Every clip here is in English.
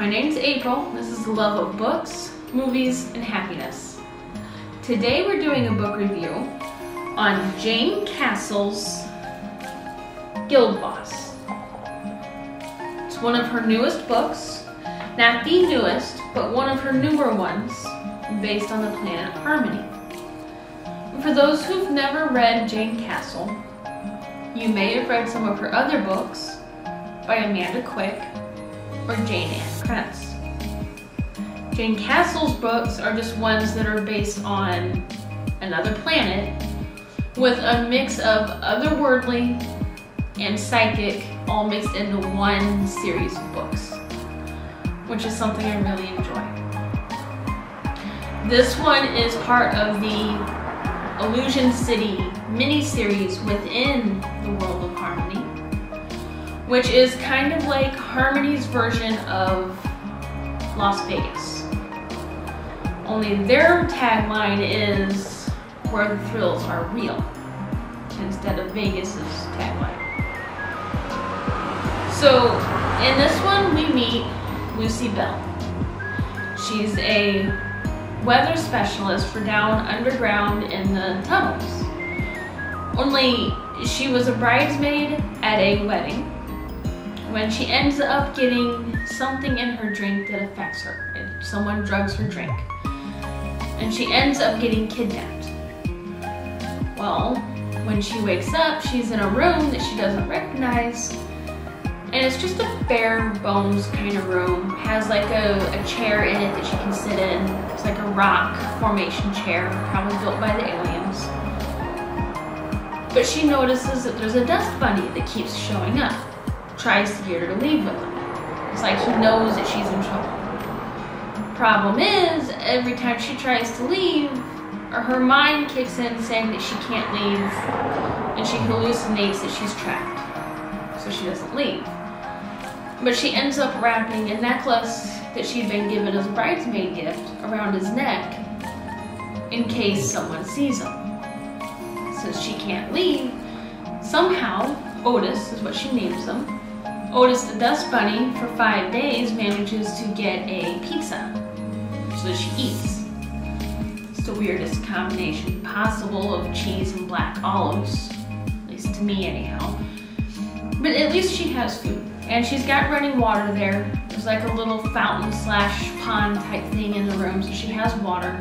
My name's April. This is the love of books, movies, and happiness. Today we're doing a book review on Jayne Castle's Guild Boss. It's one of her newest books, not the newest, but one of her newer ones, based on the planet Harmony. For those who've never read Jayne Castle, you may have read some of her other books by Amanda Quick or Jane Ann Krentz. Jayne Castle's books are just ones that are based on another planet with a mix of otherworldly and psychic all mixed into one series of books, which is something I really enjoy. This one is part of the Illusion City mini-series within the world of Harmony, which is kind of like Harmony's version of Las Vegas. Only their tagline is where the thrills are real, instead of Vegas's tagline. So in this one we meet Lucy Bell. She's a weather specialist for down underground in the tunnels. Only she was a bridesmaid at a wedding when she ends up getting something in her drink that affects her. Someone drugs her drink, and she ends up getting kidnapped. Well, when she wakes up, she's in a room that she doesn't recognize, and it's just a bare bones kind of room. It has like a chair in it that she can sit in. It's like a rock formation chair, probably built by the aliens. But she notices that there's a dust bunny that keeps showing up. Tries to get her to leave with him. It's like he knows that she's in trouble. Problem is, every time she tries to leave, her mind kicks in saying that she can't leave, and she hallucinates that she's trapped, so she doesn't leave. But she ends up wrapping a necklace that she'd been given as a bridesmaid gift around his neck in case someone sees him. Since she can't leave, somehow Otis is what she names him. Otis the Dust Bunny, for 5 days, manages to get a pizza so that she eats. It's the weirdest combination possible of cheese and black olives, at least to me anyhow. But at least she has food, and she's got running water there. There's like a little fountain slash pond type thing in the room, so she has water.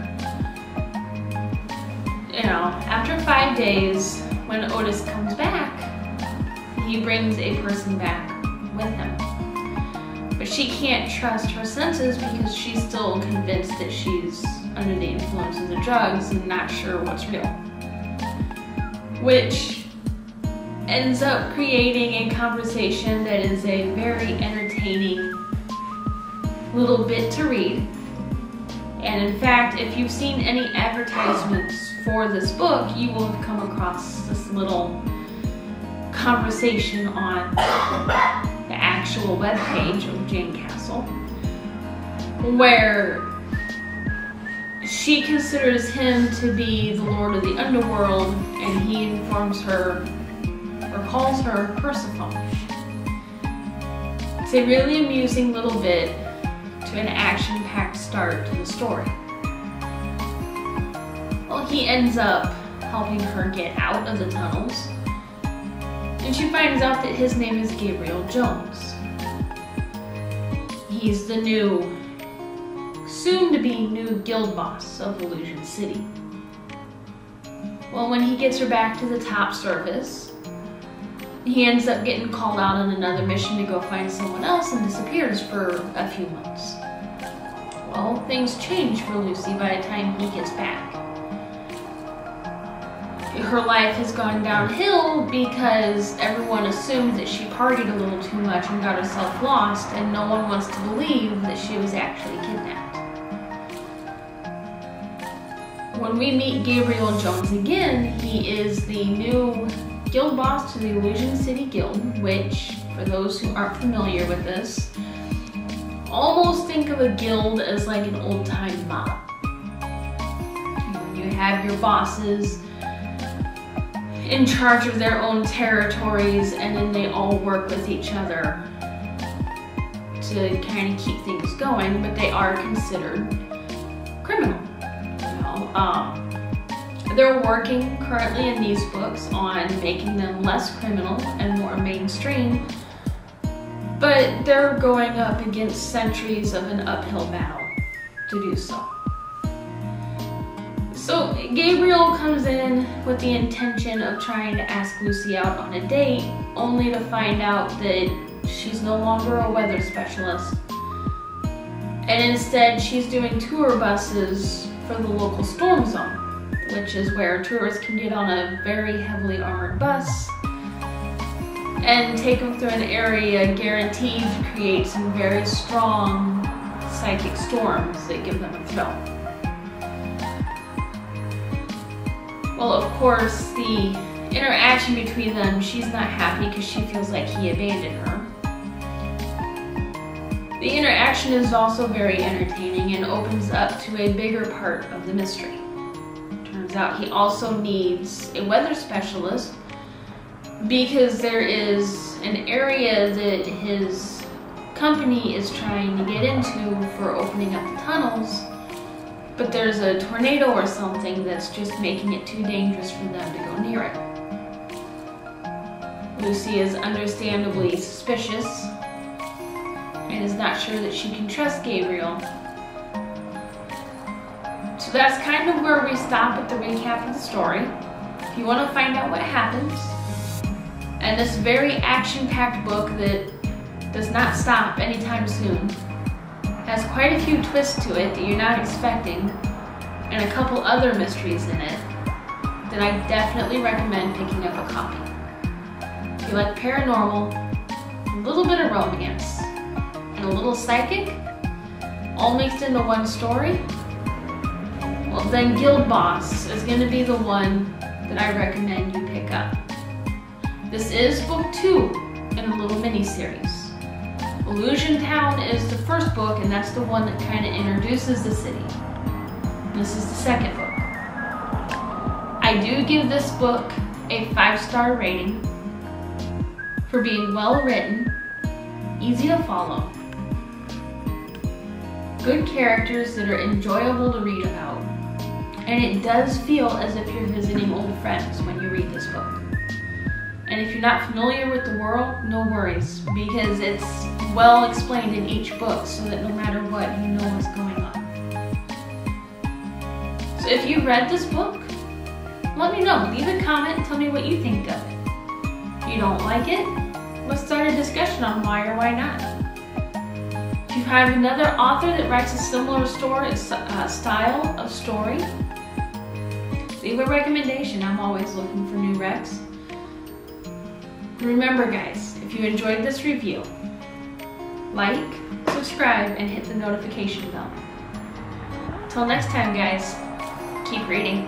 You know, after 5 days, when Otis comes back, he brings a person back with him. But she can't trust her senses because she's still convinced that she's under the influences of drugs and not sure what's real. Which ends up creating a conversation that is a very entertaining little bit to read. And in fact, if you've seen any advertisements for this book, you will have come across this little conversation on the actual webpage of Jayne Castle, where she considers him to be the lord of the underworld, and he informs her, or calls her, Persephone. It's a really amusing little bit to an action-packed start to the story. Well, he ends up helping her get out of the tunnels, and she finds out that his name is Gabriele Jones. He's the new, soon-to-be new guild boss of Illusion City. Well, when he gets her back to the top service, he ends up getting called out on another mission to go find someone else and disappears for a few months. Well, things change for Lucy by the time he gets back. Her life has gone downhill because everyone assumed that she partied a little too much and got herself lost, and no one wants to believe that she was actually kidnapped. When we meet Gabrielle Jones again, he is the new guild boss to the Illusion City Guild, which, for those who aren't familiar with this, almost think of a guild as like an old-time mob. You have your bosses in charge of their own territories, and then they all work with each other to kind of keep things going, but they are considered criminal. They're working currently in these books on making them less criminal and more mainstream, but they're going up against centuries of an uphill battle to do so. So Gabrielle comes in with the intention of trying to ask Lucy out on a date, only to find out that she's no longer a weather specialist. And instead she's doing tour buses for the local storm zone, which is where tourists can get on a very heavily armored bus and take them through an area guaranteed to create some very strong psychic storms that give them a thrill. Well, of course, the interaction between them, she's not happy because she feels like he abandoned her. The interaction is also very entertaining and opens up to a bigger part of the mystery. Turns out he also needs a weather specialist because there is an area that his company is trying to get into for opening up the tunnels, but there's a tornado or something that's just making it too dangerous for them to go near it. Lucy is understandably suspicious and is not sure that she can trust Gabrielle. So that's kind of where we stop at the recap of the story. If you want to find out what happens, and this very action-packed book that does not stop anytime soon, has quite a few twists to it that you're not expecting, and a couple other mysteries in it, then I definitely recommend picking up a copy. If you like paranormal, a little bit of romance, and a little psychic, all mixed into one story, well then Guild Boss is going to be the one that I recommend you pick up. This is book 2 in a little mini-series. Illusion Town is the first book, and that's the one that kind of introduces the city. This is the second book. I do give this book a 5-star rating for being well written, easy to follow, good characters that are enjoyable to read about, and it does feel as if you're visiting old friends when you read this book. And if you're not familiar with the world, no worries, because it's well explained in each book so that no matter what, you know what's going on. So if you read this book, let me know. Leave a comment and tell me what you think of it. If you don't like it, let's start a discussion on why or why not. If you have another author that writes a similar style of story, leave a recommendation. I'm always looking for new recs. Remember guys, if you enjoyed this review, like, subscribe, and hit the notification bell. Till next time guys, keep reading.